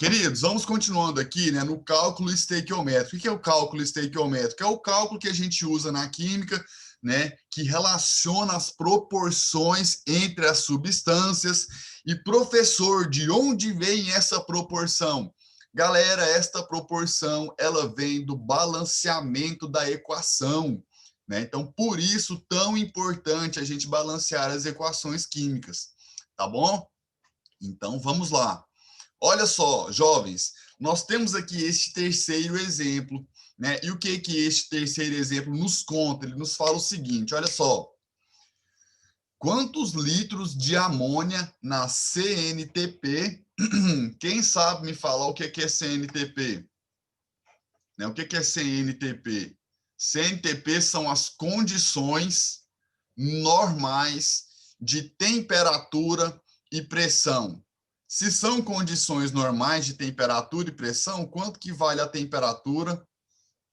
Queridos, vamos continuando aqui, né, no cálculo estequiométrico. O que é o cálculo estequiométrico? É o cálculo que a gente usa na química, né, que relaciona as proporções entre as substâncias. E, professor, de onde vem essa proporção? Galera, esta proporção, ela vem do balanceamento da equação, né? Então, por isso, tão importante a gente balancear as equações químicas, tá bom? Então, vamos lá. Olha só, jovens, nós temos aqui este terceiro exemplo, né? E o que este terceiro exemplo nos conta? Ele nos fala o seguinte, olha só. Quantos litros de amônia na CNTP? Quem sabe me falar o que é CNTP? Né? O que é CNTP? CNTP são as condições normais de temperatura e pressão. Se são condições normais de temperatura e pressão, quanto que vale a temperatura,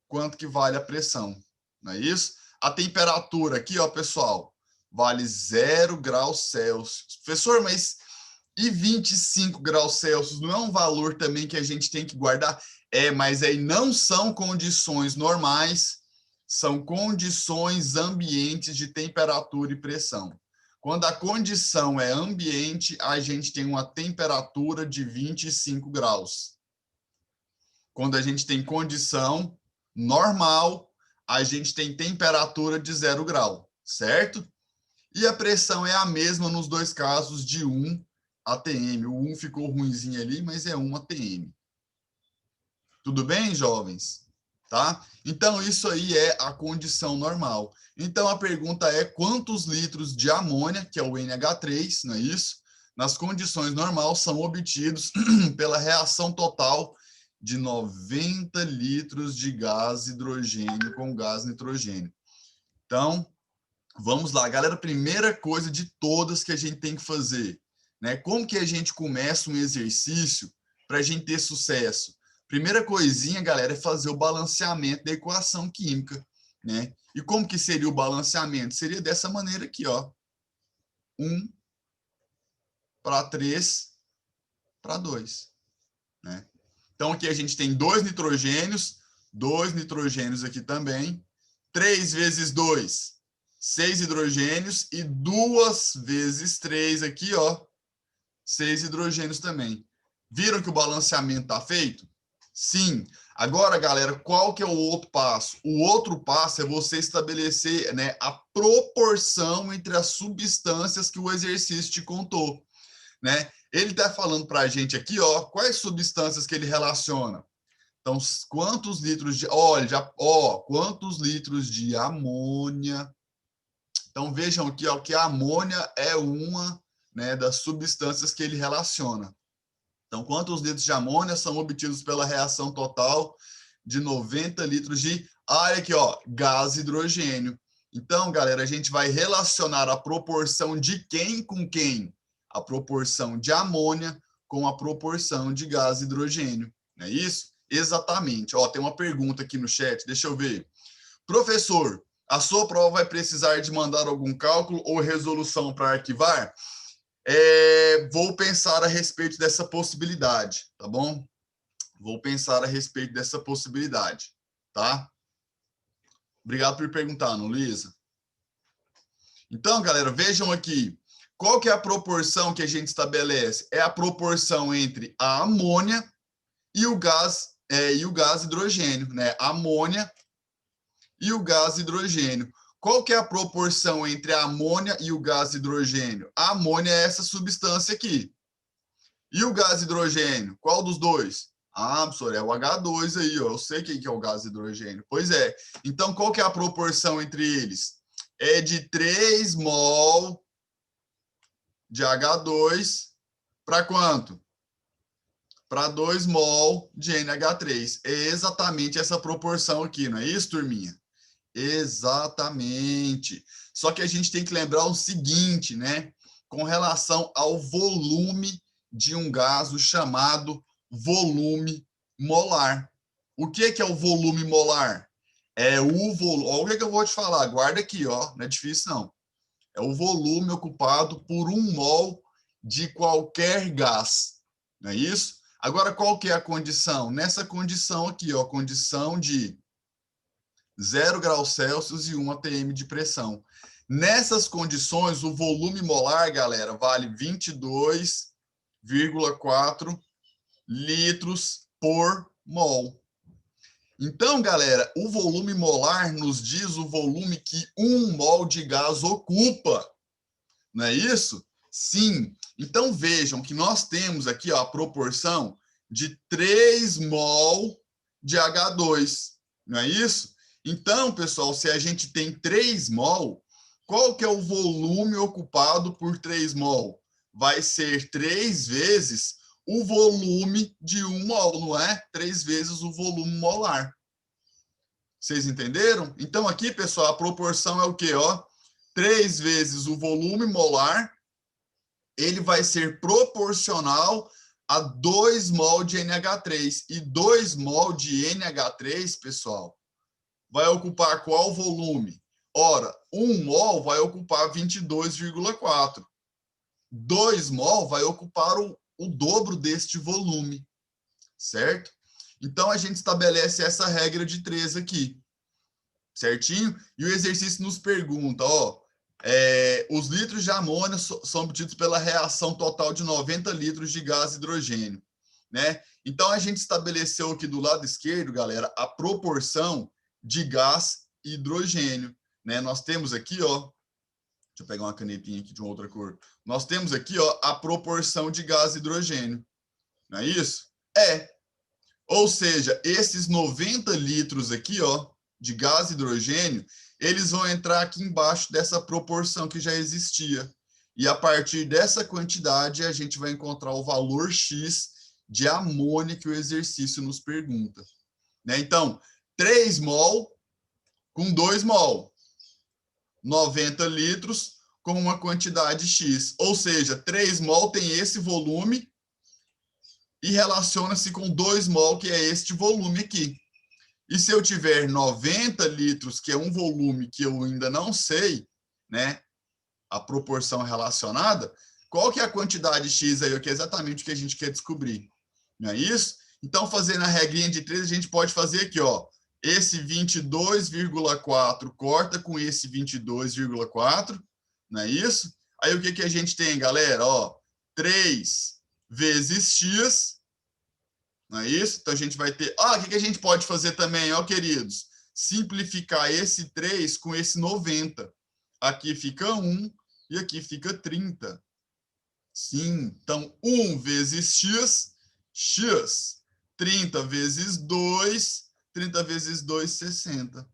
quanto que vale a pressão? Não é isso? A temperatura aqui, ó, pessoal, vale 0 graus Celsius. Professor, mas e 25 graus Celsius não é um valor também que a gente tem que guardar? Mas aí não são condições normais, são condições ambientes de temperatura e pressão. Quando a condição é ambiente, a gente tem uma temperatura de 25 graus. Quando a gente tem condição normal, a gente tem temperatura de 0 grau, certo? E a pressão é a mesma nos dois casos de 1 atm. O 1 ficou ruinzinho ali, mas é 1 atm. Tudo bem, jovens? Tá? Então, isso aí é a condição normal. Então, a pergunta é quantos litros de amônia, que é o NH3, não é isso? Nas condições normais são obtidos pela reação total de 90 litros de gás hidrogênio com gás nitrogênio. Então, vamos lá, galera. Primeira coisa de todas que a gente tem que fazer, né? Como que a gente começa um exercício para a gente ter sucesso? Primeira coisinha, galera, é fazer o balanceamento da equação química, né? E como que seria o balanceamento? Seria dessa maneira aqui, ó. 1 para 3 para 2, né? Então, aqui a gente tem dois nitrogênios aqui também. 3 vezes 2, 6 hidrogênios. E 2 vezes 3 aqui, ó, 6 hidrogênios também. Viram que o balanceamento está feito? Sim. Agora, galera, qual que é o outro passo? O outro passo é você estabelecer, né, a proporção entre as substâncias que o exercício te contou, né? Ele está falando para a gente aqui, ó, quais substâncias que ele relaciona. Então, quantos litros de... Olha, quantos litros de amônia. Então, vejam aqui, ó, que a amônia é uma, né, das substâncias que ele relaciona. Então, quantos litros de amônia são obtidos pela reação total de 90 litros de... olha aqui, ó, gás hidrogênio. Então, galera, a gente vai relacionar a proporção de quem com quem? A proporção de amônia com a proporção de gás hidrogênio. Não é isso? Exatamente. Ó, tem uma pergunta aqui no chat, deixa eu ver. Professor, a sua prova vai precisar de mandar algum cálculo ou resolução para arquivar? Vou pensar a respeito dessa possibilidade, tá bom? Vou pensar a respeito dessa possibilidade, tá? Obrigado por perguntar, não, Luísa? Então, galera, vejam aqui. Qual que é a proporção que a gente estabelece? É a proporção entre a amônia e o gás hidrogênio, né? Amônia e o gás hidrogênio. Qual que é a proporção entre a amônia e o gás hidrogênio? A amônia é essa substância aqui. E o gás hidrogênio? Qual dos dois? Ah, professor, é o H2 aí, ó. Eu sei quem que é o gás hidrogênio. Pois é. Então, qual que é a proporção entre eles? É de 3 mol de H2 para quanto? Para 2 mol de NH3. É exatamente essa proporção aqui, não é isso, turminha? Exatamente. Só que a gente tem que lembrar o seguinte, né? Com relação ao volume de um gás, o chamado volume molar. O que é o volume molar? É o volume. Olha o que eu vou te falar, guarda aqui, ó. Não é difícil, não. É o volume ocupado por 1 mol de qualquer gás. Não é isso? Agora, qual que é a condição? Nessa condição aqui, ó, condição de 0 graus Celsius e 1 atm de pressão. Nessas condições, o volume molar, galera, vale 22,4 litros por mol. Então, galera, o volume molar nos diz o volume que 1 mol de gás ocupa. Não é isso? Sim. Então, vejam que nós temos aqui, ó, a proporção de 3 mol de H2. Não é isso? Então, pessoal, se a gente tem 3 mol, qual que é o volume ocupado por 3 mol? Vai ser 3 vezes o volume de 1 mol, não é? 3 vezes o volume molar. Vocês entenderam? Então, aqui, pessoal, a proporção é o quê? Ó, 3 vezes o volume molar, ele vai ser proporcional a 2 mol de NH3. E 2 mol de NH3, pessoal, vai ocupar qual volume? Ora, 1 mol vai ocupar 22,4. 2 mol vai ocupar o dobro deste volume, certo? Então, a gente estabelece essa regra de 3 aqui, certinho? E o exercício nos pergunta, ó, os litros de amônia são obtidos pela reação total de 90 litros de gás hidrogênio, né? Então, a gente estabeleceu aqui do lado esquerdo, galera, a proporção de gás e hidrogênio, né? Nós temos aqui, ó, deixa eu pegar uma canetinha aqui de uma outra cor. Nós temos aqui, ó, a proporção de gás e hidrogênio. Não é isso? Ou seja, esses 90 litros aqui, ó, de gás e hidrogênio, eles vão entrar aqui embaixo dessa proporção que já existia. E a partir dessa quantidade, a gente vai encontrar o valor X de amônia que o exercício nos pergunta, né? Então, 3 mol com 2 mol. 90 litros com uma quantidade X. Ou seja, 3 mol tem esse volume e relaciona-se com 2 mol, que é este volume aqui. E se eu tiver 90 litros, que é um volume que eu ainda não sei, né, a proporção relacionada, qual que é a quantidade X aí, que é exatamente o que a gente quer descobrir? Não é isso? Então, fazendo a regrinha de 3, a gente pode fazer aqui, ó, esse 22,4 corta com esse 22,4, não é isso? Aí o que que a gente tem, galera? Ó, 3 vezes x, não é isso? Então a gente vai ter... o que que a gente pode fazer também, ó, queridos? Simplificar esse 3 com esse 90. Aqui fica 1 e aqui fica 30. Sim, então 1 vezes x, x. 30 vezes 2, 30 vezes 2, 60.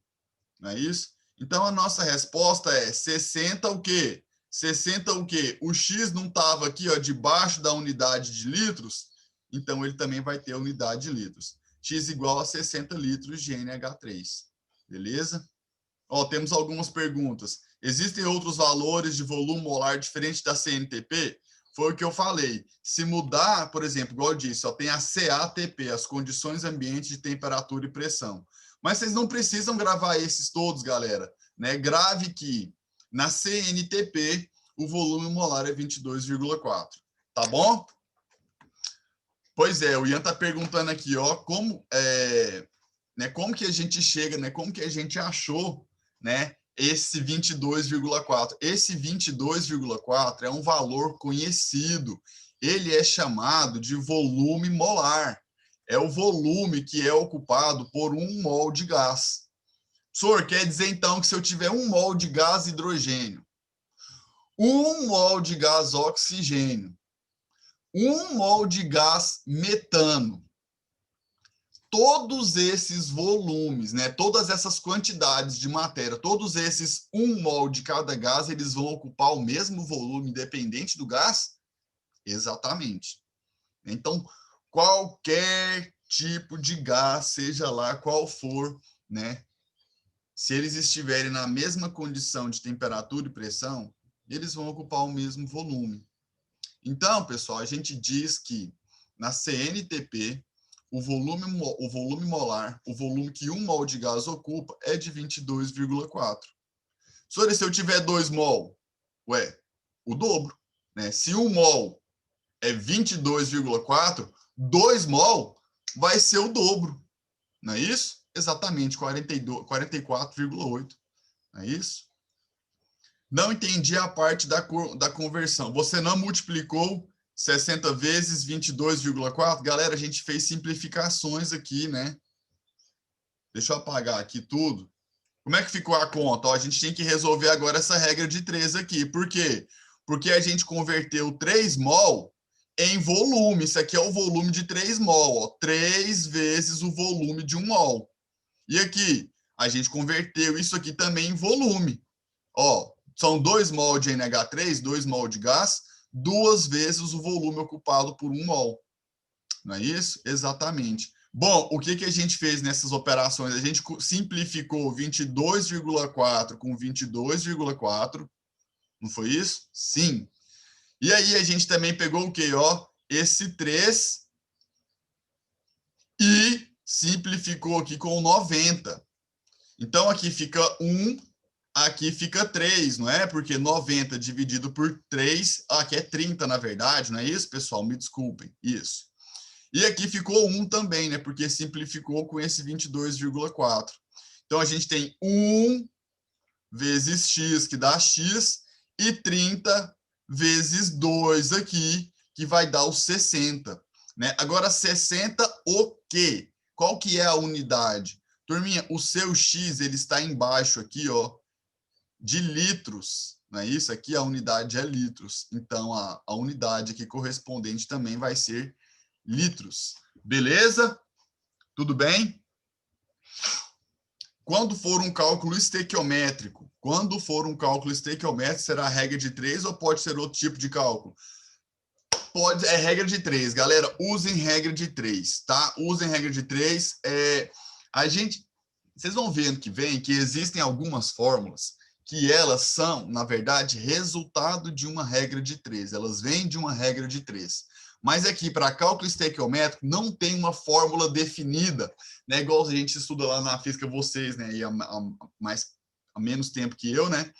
Não é isso? Então, a nossa resposta é 60 o quê? 60 o quê? O X não estava aqui, ó, debaixo da unidade de litros, então ele também vai ter a unidade de litros. X igual a 60 litros de NH3. Beleza? Ó, temos algumas perguntas. Existem outros valores de volume molar diferentes da CNTP? Foi o que eu falei. Se mudar, por exemplo, igual eu disse, só tem a CATP, as condições ambientes de temperatura e pressão. Mas vocês não precisam gravar esses todos, galera, né? Grave que na CNTP o volume molar é 22,4. Tá bom? Pois é, o Ian está perguntando aqui, ó, como que a gente chega, né? Como que a gente achou, né? Esse 22,4. Esse 22,4 é um valor conhecido. Ele é chamado de volume molar. É o volume que é ocupado por 1 mol de gás. Senhor, quer dizer então que se eu tiver 1 mol de gás hidrogênio, 1 mol de gás oxigênio, 1 mol de gás metano, todos esses volumes, né, todas essas quantidades de matéria, todos esses 1 mol de cada gás, eles vão ocupar o mesmo volume, independente do gás? Exatamente. Então, qualquer tipo de gás, seja lá qual for, né, se eles estiverem na mesma condição de temperatura e pressão, eles vão ocupar o mesmo volume. Então, pessoal, a gente diz que na CNTP, o volume molar, o volume que 1 mol de gás ocupa, é de 22,4. Se eu tiver 2 mol, o dobro, né? Se 1 mol é 22,4, 2 mol vai ser o dobro. Não é isso? Exatamente, 44,8. Não é isso? Não entendi a parte da conversão. Você não multiplicou 60 vezes 22,4? Galera, a gente fez simplificações aqui, né? Deixa eu apagar aqui tudo. Como é que ficou a conta? Ó, a gente tem que resolver agora essa regra de 3 aqui. Por quê? Porque a gente converteu 3 mol em volume. Isso aqui é o volume de 3 mol. Ó, 3 vezes o volume de 1 mol. E aqui, a gente converteu isso aqui também em volume. Ó, são 2 mol de NH3, 2 mol de gás, 2 vezes o volume ocupado por 1 mol. Não é isso? Exatamente. Bom, o que a gente fez nessas operações? A gente simplificou 22,4 com 22,4. Não foi isso? Sim. E aí a gente também pegou o quê? Ó, esse 3 e simplificou aqui com 90. Então aqui fica 1, aqui fica 3, não é? Porque 90 dividido por 3, aqui é 30, na verdade, não é isso, pessoal? Me desculpem. Isso. E aqui ficou 1 também, né? Porque simplificou com esse 22,4. Então, a gente tem 1 vezes x, que dá x, e 30 vezes 2 aqui, que vai dar os 60. Né? Agora, 60 o quê? Qual que é a unidade? Turminha, o seu x ele está embaixo aqui, ó, de litros. Não é isso? Aqui a unidade é litros. Então, a unidade aqui correspondente também vai ser litros. Beleza? Tudo bem? Quando for um cálculo estequiométrico, será a regra de 3 ou pode ser outro tipo de cálculo? Pode, é regra de 3. Galera, usem regra de 3, tá? Usem regra de 3. Vocês vão ver ano que vem que existem algumas fórmulas que elas são, na verdade, resultado de uma regra de 3. Elas vêm de uma regra de 3. Mas aqui, para cálculo estequiométrico, não tem uma fórmula definida, né? Igual a gente estuda lá na física, vocês, né? E há menos tempo que eu, né?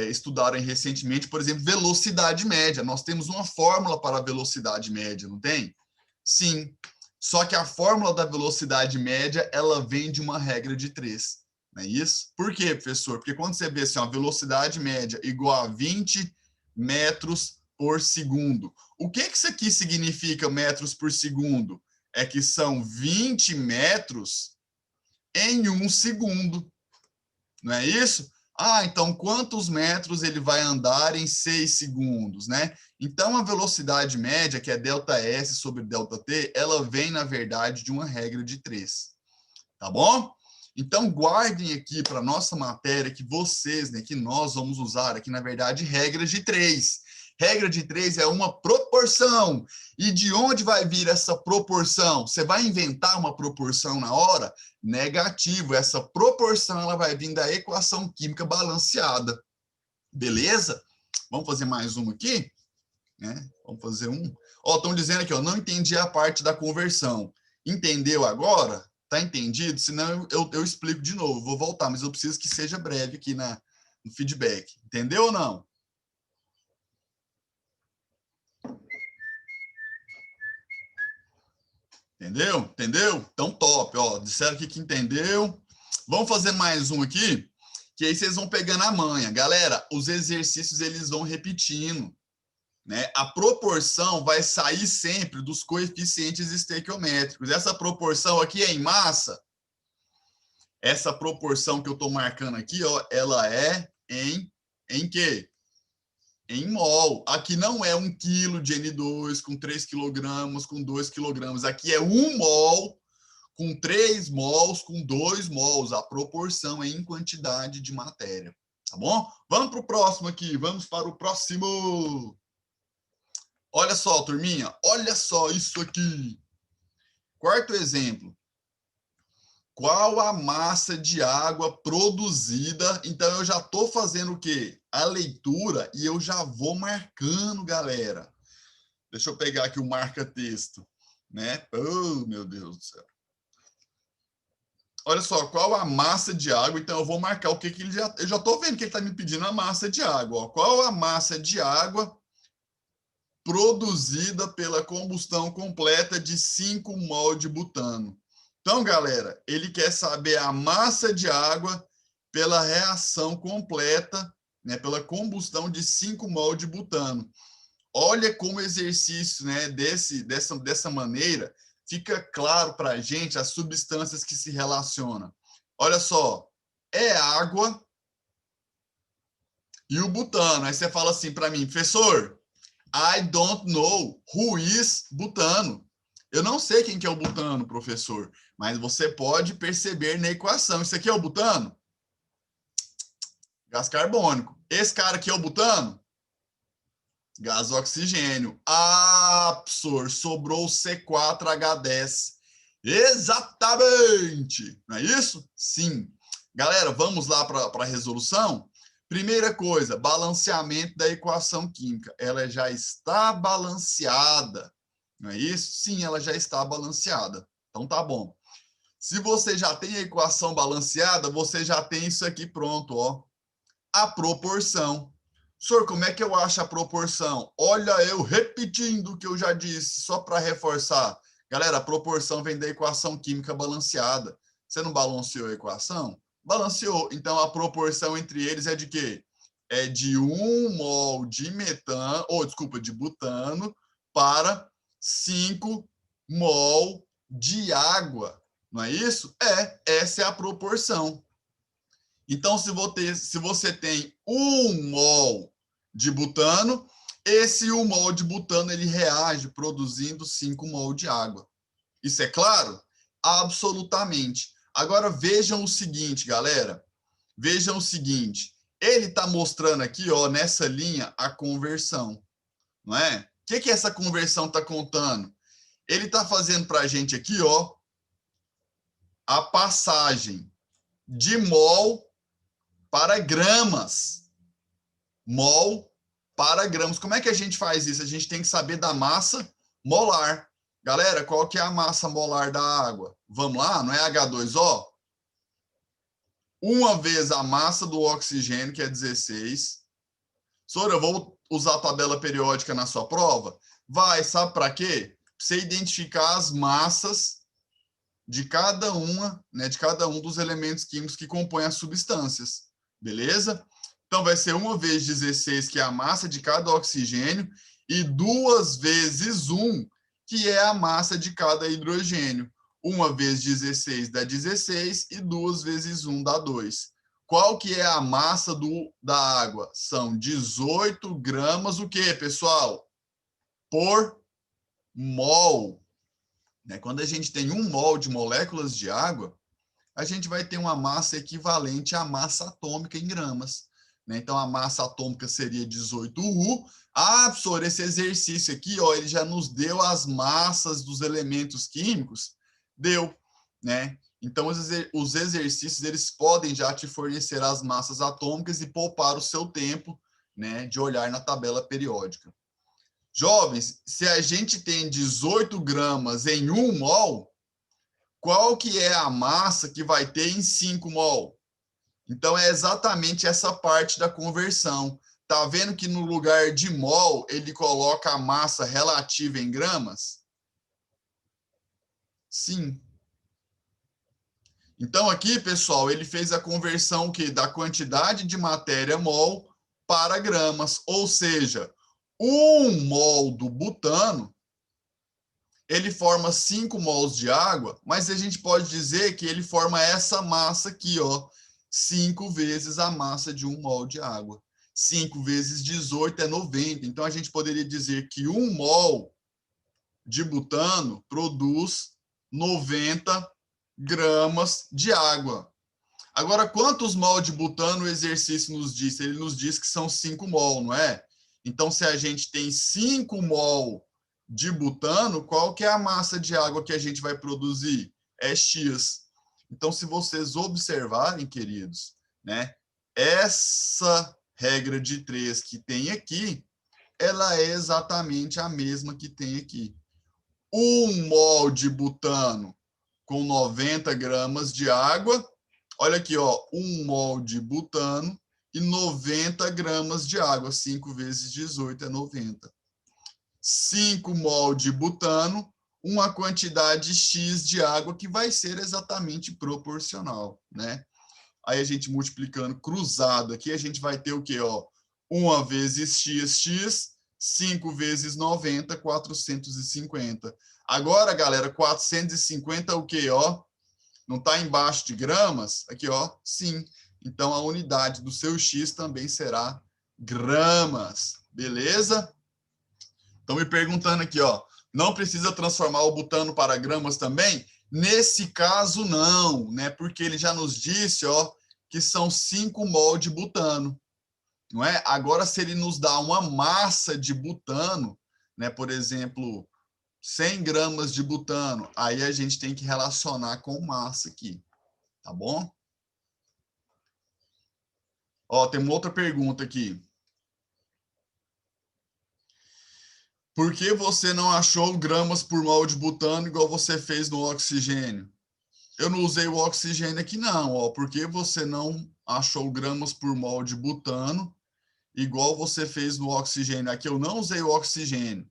Estudaram recentemente, por exemplo, velocidade média. Nós temos uma fórmula para a velocidade média, não tem? Sim. Só que a fórmula da velocidade média, ela vem de uma regra de 3. Não é isso? Por quê, professor? Porque quando você vê assim, a velocidade média igual a 20 metros por segundo. O que isso aqui significa metros por segundo? É que são 20 metros em 1 segundo. Não é isso? Ah, então quantos metros ele vai andar em 6 segundos, né? Então a velocidade média, que é ΔS sobre ΔT, ela vem, na verdade, de uma regra de 3. Tá bom? Então guardem aqui para nossa matéria que vocês, né, que nós vamos usar aqui, na verdade, regras de 3. Regra de 3 é uma proporção. E de onde vai vir essa proporção? Você vai inventar uma proporção na hora? Negativo. Essa proporção ela vai vir da equação química balanceada. Beleza? Vamos fazer mais um aqui? Né? Vamos fazer um. Ó, estão dizendo aqui, ó, não entendi a parte da conversão. Entendeu agora? Tá entendido? Senão eu explico de novo. Vou voltar, mas eu preciso que seja breve aqui no feedback. Entendeu ou não? Entendeu? Entendeu? Então, top. Ó, disseram aqui que entendeu. Vamos fazer mais um aqui, que aí vocês vão pegando a manha. Galera, os exercícios eles vão repetindo. Né? A proporção vai sair sempre dos coeficientes estequiométricos. Essa proporção aqui é em massa. Essa proporção que eu estou marcando aqui, ó, ela é em quê? Em mol. Aqui não é 1 quilo de N2 com 3 quilogramas, com 2 quilogramas. Aqui é 1 mol com 3 mols, com 2 mols. A proporção é em quantidade de matéria. Tá bom? Vamos para o próximo aqui. Vamos para o próximo. Olha só, turminha. Olha só isso aqui. Quarto exemplo. Qual a massa de água produzida? Então, eu já estou fazendo o quê? A leitura e eu já vou marcando, galera. Deixa eu pegar aqui o marca-texto, né? Oh, meu Deus do céu. Olha só, qual a massa de água? Então, eu vou marcar o que ele já... Eu já estou vendo que ele está me pedindo a massa de água. Ó. Qual a massa de água produzida pela combustão completa de 5 mol de butano. Então, galera, ele quer saber a massa de água pela reação completa, né, pela combustão de 5 mol de butano. Olha como o exercício, né, dessa maneira fica claro para a gente as substâncias que se relacionam. Olha só, é água e o butano. Aí você fala assim para mim, professor, I don't know who is butano. Eu não sei quem que é o butano, professor, mas você pode perceber na equação. Isso aqui é o butano? Gás carbônico. Esse cara aqui é o butano? Gás oxigênio. Ah, professor, sobrou C4H10. Exatamente! Não é isso? Sim. Galera, vamos lá para a resolução? Primeira coisa, balanceamento da equação química. Ela já está balanceada. Não é isso? Sim, ela já está balanceada. Então tá bom. Se você já tem a equação balanceada, você já tem isso aqui pronto, ó. A proporção. Senhor, como é que eu acho a proporção? Olha, eu repetindo o que eu já disse, só para reforçar. Galera, a proporção vem da equação química balanceada. Você não balanceou a equação? Balanceou. Então, a proporção entre eles é de quê? É de 1 mol de metano, ou desculpa, de butano, para 5 mol de água. Não é isso? Essa é a proporção. Então, se você tem 1 mol de butano, esse 1 mol de butano ele reage produzindo 5 mol de água. Isso é claro? Absolutamente. Agora vejam o seguinte, galera. Vejam o seguinte. Ele está mostrando aqui, ó, nessa linha, a conversão. Não é? O que essa conversão está contando? Ele está fazendo para a gente aqui, ó, a passagem de mol para gramas. Mol para gramas. Como é que a gente faz isso? A gente tem que saber da massa molar. Galera, qual que é a massa molar da água? Vamos lá? Não é H2O? Uma vez a massa do oxigênio, que é 16. Sora, eu vou usar a tabela periódica na sua prova? Vai, sabe para quê? Para você identificar as massas de cada uma, né, de cada um dos elementos químicos que compõem as substâncias. Beleza? Então, vai ser 1 vezes 16, que é a massa de cada oxigênio, e 2 vezes 1, que é a massa de cada hidrogênio. 1 vezes 16 dá 16, e 2 vezes 1 dá 2. Qual que é a massa da água? São 18 gramas, o quê, pessoal? Por mol. Quando a gente tem 1 mol de moléculas de água, a gente vai ter uma massa equivalente à massa atômica em gramas. Então, a massa atômica seria 18U. Ah, professor, esse exercício aqui, ó, ele já nos deu as massas dos elementos químicos? Deu, né? Então, os exercícios, eles podem já te fornecer as massas atômicas e poupar o seu tempo, né, de olhar na tabela periódica. Jovens, se a gente tem 18 gramas em 1 mol, qual que é a massa que vai ter em 5 mol? Então, é exatamente essa parte da conversão. Tá vendo que no lugar de mol, ele coloca a massa relativa em gramas? Sim. Então, aqui, pessoal, ele fez a conversão da quantidade de matéria mol para gramas. Ou seja, 1 mol do butano, ele forma 5 mols de água, mas a gente pode dizer que ele forma essa massa aqui, ó, 5 vezes a massa de 1 mol de água. 5 vezes 18 é 90. Então, a gente poderia dizer que 1 mol de butano produz 90 gramas de água. Agora, quantos mol de butano o exercício nos diz? Ele nos diz que são 5 mol, não é? Então, se a gente tem 5 mol de butano, qual que é a massa de água que a gente vai produzir? É X. Então, se vocês observarem, queridos, né, essa regra de 3 que tem aqui, ela é exatamente a mesma que tem aqui. 1 mol de butano com 90 gramas de água. Olha aqui, ó, 1 mol de butano e 90 gramas de água. 5 vezes 18 é 90. 5 mol de butano, uma quantidade X de água que vai ser exatamente proporcional, né? Aí a gente multiplicando cruzado aqui, a gente vai ter o quê? Ó, 1 vezes x, 5 vezes 90, 450. Agora, galera, 450 é o quê? Ó, não está embaixo de gramas? Aqui, ó, sim. Então, a unidade do seu x também será gramas. Beleza? Estão me perguntando aqui, ó, não precisa transformar o butano para gramas também? Nesse caso, não, né? Porque ele já nos disse, ó, que são 5 mol de butano, não é? Agora, se ele nos dá uma massa de butano, né? Por exemplo, 100 gramas de butano, aí a gente tem que relacionar com massa aqui, tá bom? Ó, tem uma outra pergunta aqui. Por que você não achou gramas por mol de butano igual você fez no oxigênio? Eu não usei o oxigênio aqui não, ó. Por que você não achou gramas por mol de butano igual você fez no oxigênio? Aqui eu não usei o oxigênio.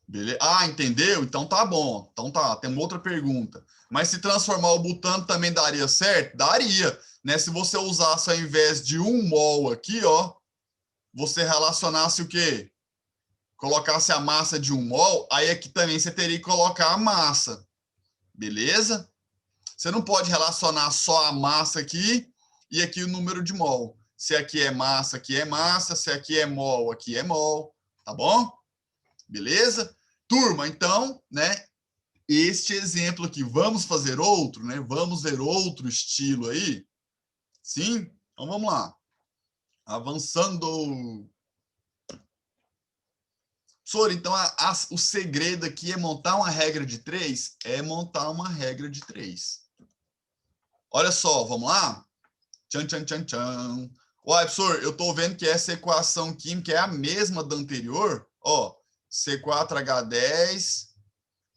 Beleza? Ah, entendeu? Então tá bom. Então tá, tem uma outra pergunta. Mas se transformar o butano também daria certo? Daria, né? Se você usasse ao invés de 1 mol aqui, ó, você relacionasse o quê? Colocasse a massa de 1 mol, aí aqui também você teria que colocar a massa. Beleza? Você não pode relacionar só a massa aqui e aqui o número de mol. Se aqui é massa, aqui é massa. Se aqui é mol, aqui é mol. Tá bom? Beleza? Turma, então, né? Este exemplo aqui, vamos fazer outro, né? Vamos ver outro estilo aí? Sim? Então vamos lá. Avançando. Professor, então o segredo aqui é montar uma regra de 3? É montar uma regra de 3. Olha só, vamos lá? Tchan, tchan, tchan, tchan. Uai, professor, eu estou vendo que essa equação química é a mesma da anterior. Ó, C4H10,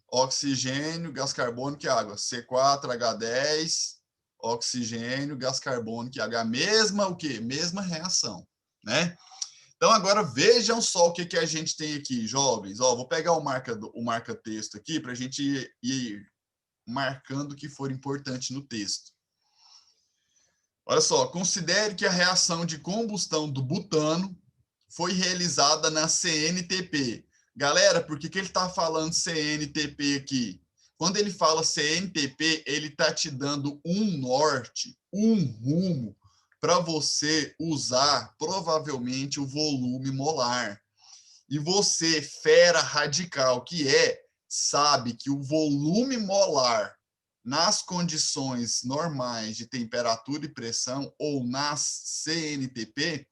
oxigênio, gás carbônico e água. C4H10, oxigênio, gás carbônico e água. A mesma o quê? Mesma reação, né? Então, agora vejam só o que a gente tem aqui, jovens. Ó, vou pegar o marca-texto aqui para a gente ir marcando o que for importante no texto. Olha só, considere que a reação de combustão do butano foi realizada na CNTP. Galera, por que ele está falando CNTP aqui? Quando ele fala CNTP, ele está te dando um norte, um rumo, para você usar provavelmente o volume molar. E você, fera radical que é, sabe que o volume molar nas condições normais de temperatura e pressão ou nas CNTP,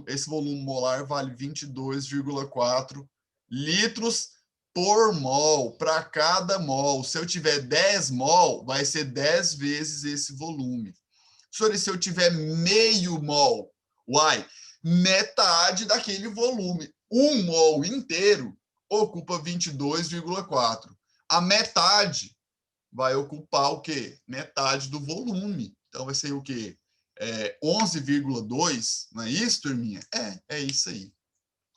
esse volume molar vale 22,4 litros por mol, para cada mol. Se eu tiver 10 mol, vai ser 10 vezes esse volume. Senhor, e se eu tiver meio mol? Uai, metade daquele volume. 1 mol inteiro ocupa 22,4. A metade vai ocupar o quê? Metade do volume. Então, vai ser o quê? 11,2, não é isso, turminha? É isso aí.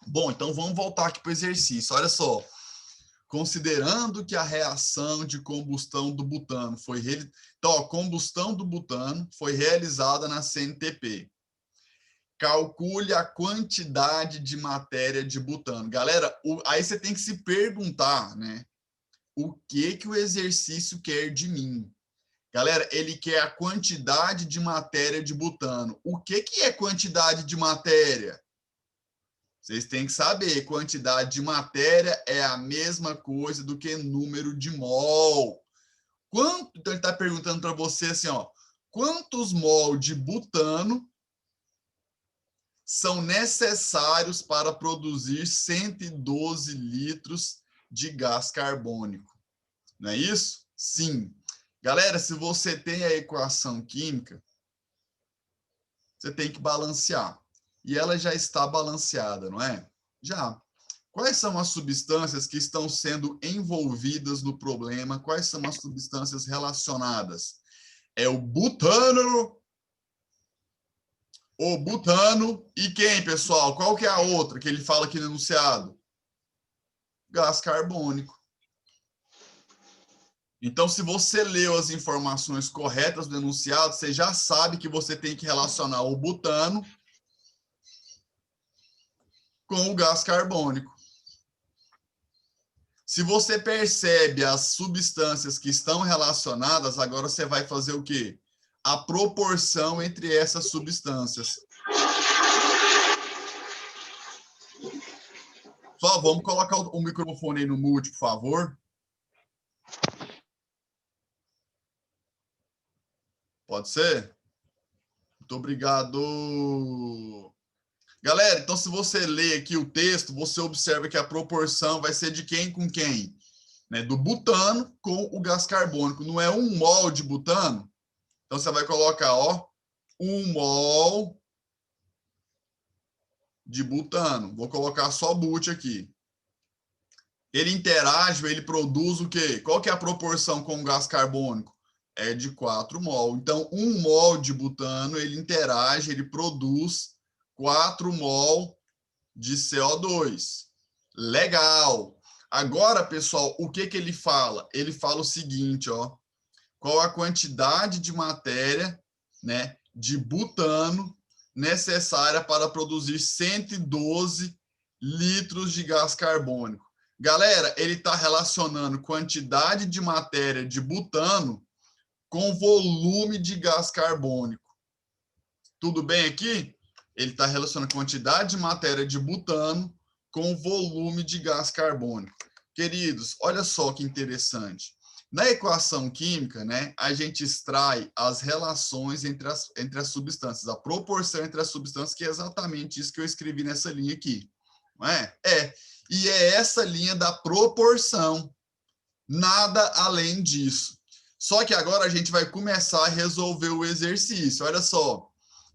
Bom, então vamos voltar aqui para o exercício. Olha só. Considerando que a reação de combustão do butano foi... Então, a combustão do butano foi realizada na CNTP. Calcule a quantidade de matéria de butano. Galera, aí você tem que se perguntar, né? O que o exercício quer de mim? Galera, ele quer a quantidade de matéria de butano. O que é quantidade de matéria? Vocês têm que saber, quantidade de matéria é a mesma coisa do que número de mol. Então ele está perguntando para você assim, ó, quantos mol de butano são necessários para produzir 112 litros de gás carbônico? Não é isso? Sim. Galera, se você tem a equação química, você tem que balancear. E ela já está balanceada, não é? Já. Quais são as substâncias que estão sendo envolvidas no problema? Quais são as substâncias relacionadas? É o butano, o butano e quem, pessoal? Qual que é a outra que ele fala aqui no enunciado? Gás carbônico. Então, se você leu as informações corretas do enunciado, você já sabe que você tem que relacionar o butano com o gás carbônico. Se você percebe as substâncias que estão relacionadas, agora você vai fazer o quê? A proporção entre essas substâncias. Só vamos colocar o microfone aí no mute, por favor. Pode ser? Muito obrigado. Galera, então se você lê aqui o texto, você observa que a proporção vai ser de quem com quem? Né? Do butano com o gás carbônico. Não é 1 mol de butano? Então você vai colocar, ó, 1 mol de butano. Vou colocar só but aqui. Ele interage, ele produz o quê? Qual que é a proporção com o gás carbônico? É de 4 mol. Então, 1 mol de butano, ele interage, ele produz 4 mol de CO2. Legal! Agora, pessoal, o que ele fala? Ele fala o seguinte, ó. Qual a quantidade de matéria, né, de butano necessária para produzir 112 litros de gás carbônico? Galera, ele está relacionando quantidade de matéria de butano com volume de gás carbônico. Tudo bem aqui? Ele está relacionando quantidade de matéria de butano com volume de gás carbônico. Queridos, olha só que interessante. Na equação química, né, a gente extrai as relações entre as substâncias, a proporção entre as substâncias, que é exatamente isso que eu escrevi nessa linha aqui. Não é? E é essa linha da proporção. Nada além disso. Só que agora a gente vai começar a resolver o exercício. Olha só.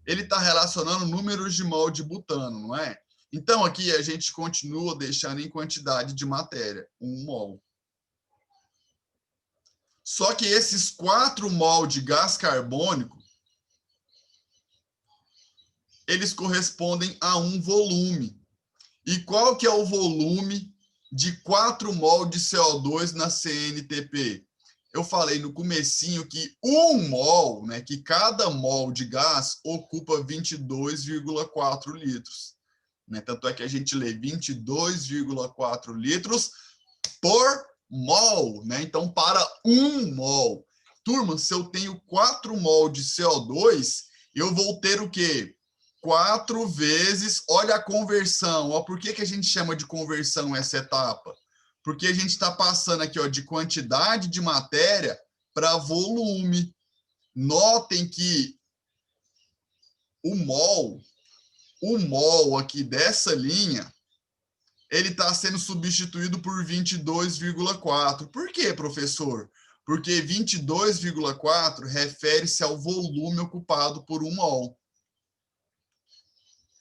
Ele está relacionando números de mol de butano, não é? Então, aqui a gente continua deixando em quantidade de matéria, 1 mol. Só que esses 4 mol de gás carbônico, eles correspondem a um volume. E qual que é o volume de 4 mol de CO2 na CNTP? Eu falei no comecinho que 1 mol, né, que cada mol de gás ocupa 22,4 litros. Né? Tanto é que a gente lê 22,4 litros por mol. Né? Então, para 1 mol. Turma, se eu tenho 4 mol de CO2, eu vou ter o quê? 4 vezes, olha a conversão. Ó, por que a gente chama de conversão essa etapa? Porque a gente está passando aqui, ó, de quantidade de matéria para volume. Notem que o mol aqui dessa linha, ele está sendo substituído por 22,4. Por quê, professor? Porque 22,4 refere-se ao volume ocupado por 1 mol.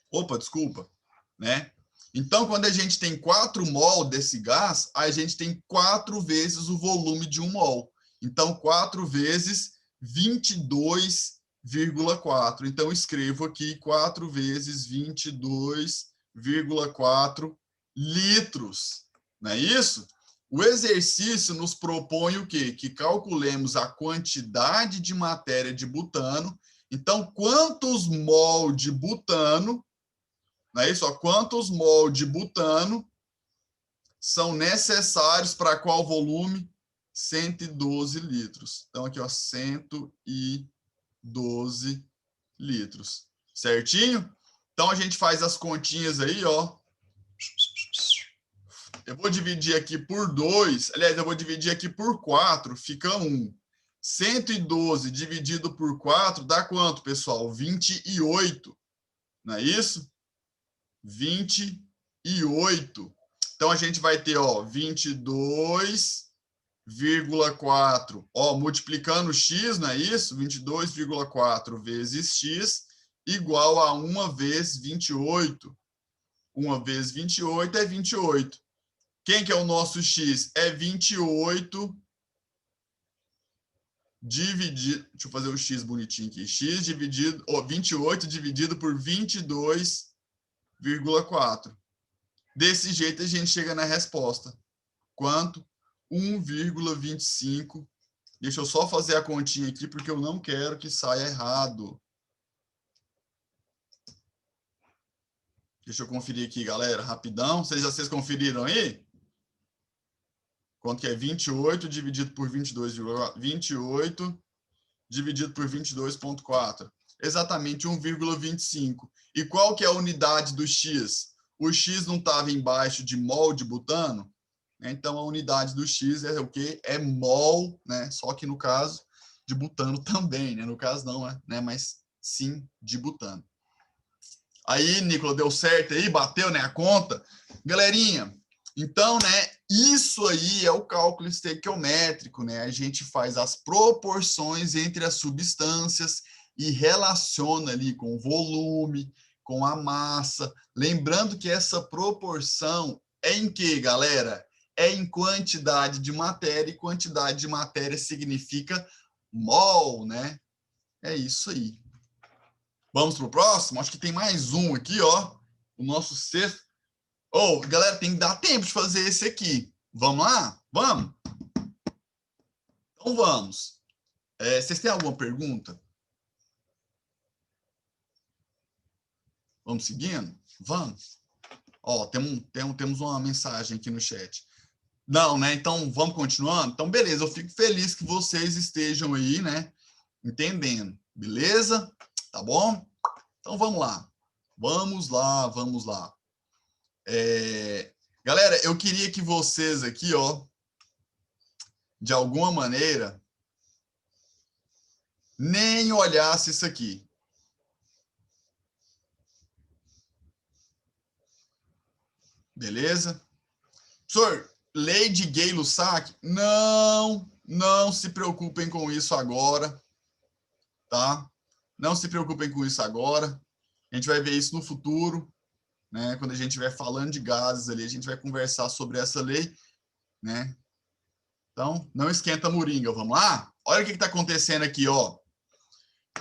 Opa, desculpa, né? Então, quando a gente tem 4 mol desse gás, a gente tem 4 vezes o volume de 1 mol. Então, 4 vezes 22,4. Então, escrevo aqui 4 vezes 22,4 litros. Não é isso? O exercício nos propõe o quê? Que calculemos a quantidade de matéria de butano. Então, quantos mol de butano, não é isso? Quantos mol de butano são necessários para qual volume? 112 litros. Então, aqui, ó, 112 litros. Certinho? Então, a gente faz as continhas aí, ó. Eu vou dividir aqui por 2. Aliás, eu vou dividir aqui por 4. Fica 1. 112 dividido por 4 dá quanto, pessoal? 28. Não é isso? 28. Então, a gente vai ter, ó, 22,4. Ó, multiplicando x, não é isso? 22,4 vezes x igual a 1 vezes 28. 1 vezes 28 é 28. Quem que é o nosso x? É 28 dividido... Deixa eu fazer o x bonitinho aqui. X dividido... 28 dividido por 22,4. Desse jeito, a gente chega na resposta. Quanto? 1,25. Deixa eu só fazer a continha aqui, porque eu não quero que saia errado. Deixa eu conferir aqui, galera, rapidão. Vocês conferiram aí? Quanto que é 28 dividido por 22,4? 28 dividido por 22,4. Exatamente 1,25. E qual que é a unidade do X? O X não estava embaixo de mol de butano? Então, a unidade do X é o quê? É mol, né? Só que no caso de butano também, né? No caso não, né? Mas sim de butano. Aí, Nicolas, deu certo aí? Bateu, né, a conta? Galerinha, então, né, isso aí é o cálculo estequiométrico, né? A gente faz as proporções entre as substâncias e relaciona ali com o volume, com a massa. Lembrando que essa proporção é em quê, galera? É em quantidade de matéria, e quantidade de matéria significa mol, né? É isso aí. Vamos para o próximo? Acho que tem mais um aqui, ó. O nosso sexto. Oh, galera, tem que dar tempo de fazer esse aqui. Vamos lá? Vamos? Então vamos. Vocês têm alguma pergunta? Vamos seguindo? Vamos. Ó, temos uma mensagem aqui no chat. Não, né? Então vamos continuando? Então, beleza, eu fico feliz que vocês estejam aí, né? Entendendo. Beleza? Tá bom? Então vamos lá. Vamos lá, vamos lá. Galera, eu queria que vocês aqui, ó, de alguma maneira, nem olhassem isso aqui. Beleza? Professor, lei de Gay-Lussac? Não se preocupem com isso agora, tá? Não se preocupem com isso agora. A gente vai ver isso no futuro, né? Quando a gente estiver falando de gases ali, a gente vai conversar sobre essa lei, né? Então, não esquenta a moringa, vamos lá? Olha o que está acontecendo aqui, ó.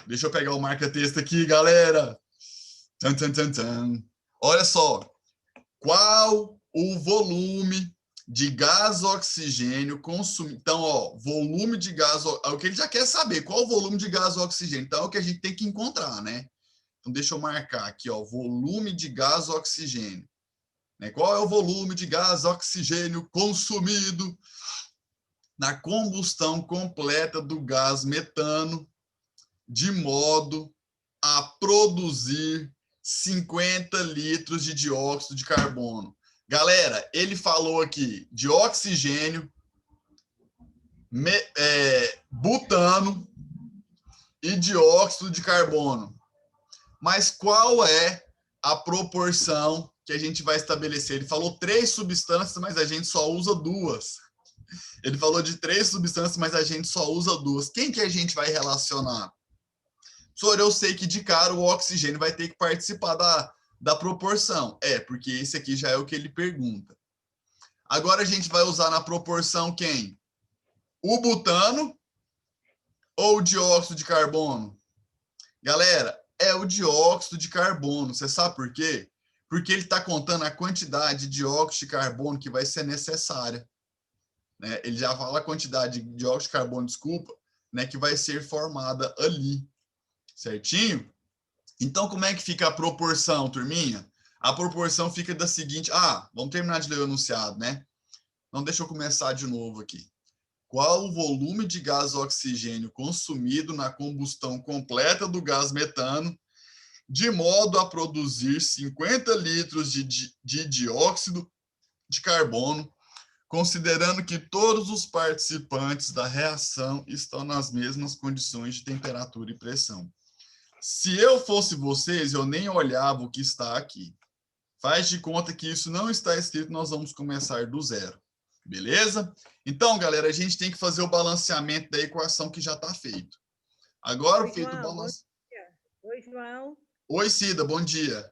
Deixa eu pegar o marca-texto aqui, galera. Tchan, tchan, tchan, tchan. Olha só. Qual o volume de gás oxigênio consumido? Então, ó, volume de gás... É o que ele já quer saber. Qual o volume de gás oxigênio? Então, é o que a gente tem que encontrar, né? Então, deixa eu marcar aqui, ó. Volume de gás oxigênio. Qual é o volume de gás oxigênio consumido na combustão completa do gás metano, de modo a produzir 50 litros de dióxido de carbono. Galera, ele falou aqui de oxigênio, butano e dióxido de carbono. Mas qual é a proporção que a gente vai estabelecer? Ele falou 3 substâncias, mas a gente só usa 2. Ele falou de 3 substâncias, mas a gente só usa 2. Quem que a gente vai relacionar? Professor, eu sei que de cara o oxigênio vai ter que participar da proporção. Porque esse aqui já é o que ele pergunta. Agora a gente vai usar na proporção quem? O butano ou o dióxido de carbono? Galera, é o dióxido de carbono. Você sabe por quê? Porque ele está contando a quantidade de dióxido de carbono que vai ser necessária. Né? Ele já fala a quantidade de dióxido de carbono, desculpa, né, que vai ser formada ali. Certinho? Então, como é que fica a proporção, turminha? A proporção fica da seguinte... vamos terminar de ler o enunciado, né? Então, deixa eu começar de novo aqui. Qual o volume de gás oxigênio consumido na combustão completa do gás metano, de modo a produzir 50 litros de dióxido de carbono, considerando que todos os participantes da reação estão nas mesmas condições de temperatura e pressão? Se eu fosse vocês, eu nem olhava o que está aqui. Faz de conta que isso não está escrito, nós vamos começar do zero. Beleza? Então, galera, a gente tem que fazer o balanceamento da equação que já está feito. Agora, feito o balanceamento... Oi, João. Oi, Cida, bom dia.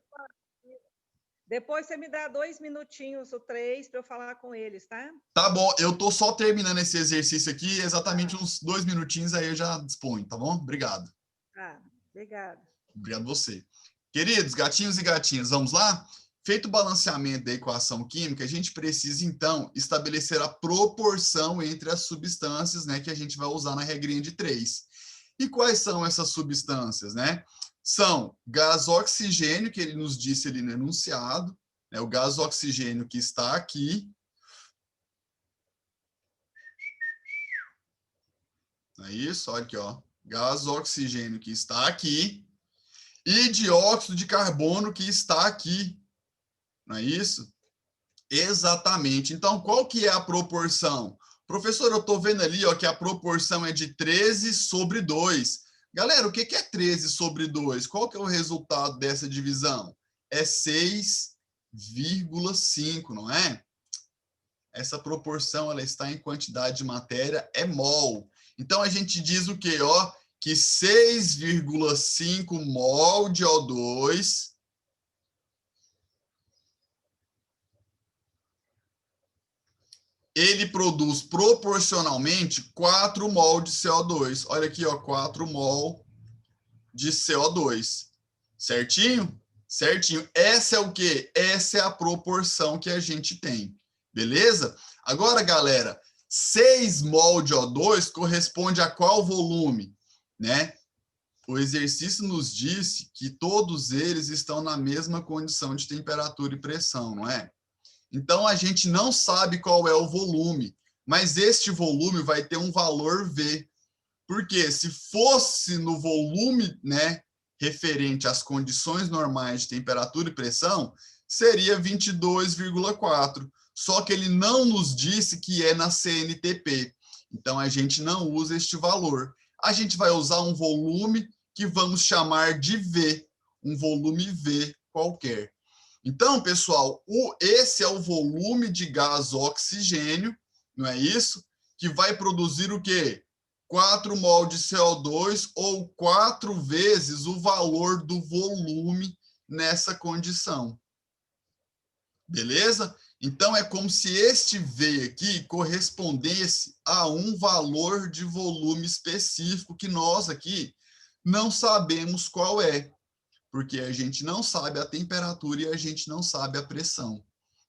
Depois você me dá 2 minutinhos ou 3 para eu falar com eles, tá? Tá bom, eu tô só terminando esse exercício aqui, exatamente Tá. uns 2 minutinhos aí eu já disponho, tá bom? Obrigado. Tá, obrigada. Obrigado você. Queridos, gatinhos e gatinhas, vamos lá? Feito o balanceamento da equação química, a gente precisa, então, estabelecer a proporção entre as substâncias, né, que a gente vai usar na regrinha de 3. E quais são essas substâncias, né? São gás oxigênio, que ele nos disse ali no enunciado, né, o gás oxigênio que está aqui. É isso, olha aqui, ó. Gás oxigênio que está aqui. E dióxido de carbono que está aqui. Não é isso? Exatamente. Então, qual que é a proporção? Professor, eu estou vendo ali ó, que a proporção é de 13/2. Galera, o que é 13/2? Qual que é o resultado dessa divisão? É 6,5, não é? Essa proporção ela está em quantidade de matéria, é mol. Então, a gente diz o quê? Ó, que 6,5 mol de O2 ele produz proporcionalmente 4 mol de CO2. Olha aqui, ó, 4 mol de CO2. Certinho? Certinho. Essa é o quê? Essa é a proporção que a gente tem. Beleza? Agora, galera, 6 mol de O2 corresponde a qual volume? Né? O exercício nos disse que todos eles estão na mesma condição de temperatura e pressão, não é? Então, a gente não sabe qual é o volume, mas este volume vai ter um valor V. Porque se fosse no volume, né, referente às condições normais de temperatura e pressão, seria 22,4. Só que ele não nos disse que é na CNTP. Então, a gente não usa este valor. A gente vai usar um volume que vamos chamar de V, um volume V qualquer. Então, pessoal, esse é o volume de gás oxigênio, não é isso? Que vai produzir o quê? 4 mol de CO2 ou 4 vezes o valor do volume nessa condição. Beleza? Então, é como se este V aqui correspondesse a um valor de volume específico que nós aqui não sabemos qual é, porque a gente não sabe a temperatura e a gente não sabe a pressão.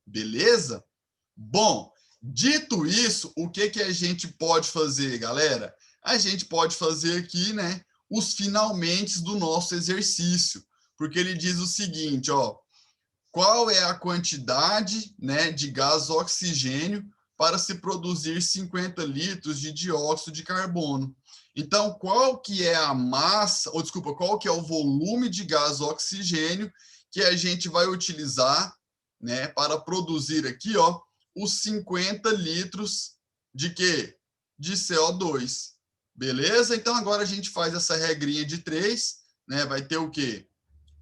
Beleza? Bom, dito isso, o que a gente pode fazer, galera? A gente pode fazer aqui, né, os finalmente do nosso exercício, porque ele diz o seguinte, ó, qual é a quantidade, né, de gás oxigênio para se produzir 50 litros de dióxido de carbono? Então, qual que é a massa, ou desculpa, qual que é o volume de gás oxigênio que a gente vai utilizar, né, para produzir aqui, ó, os 50 litros de quê? De CO2. Beleza? Então, agora a gente faz essa regrinha de 3, né? Vai ter o quê?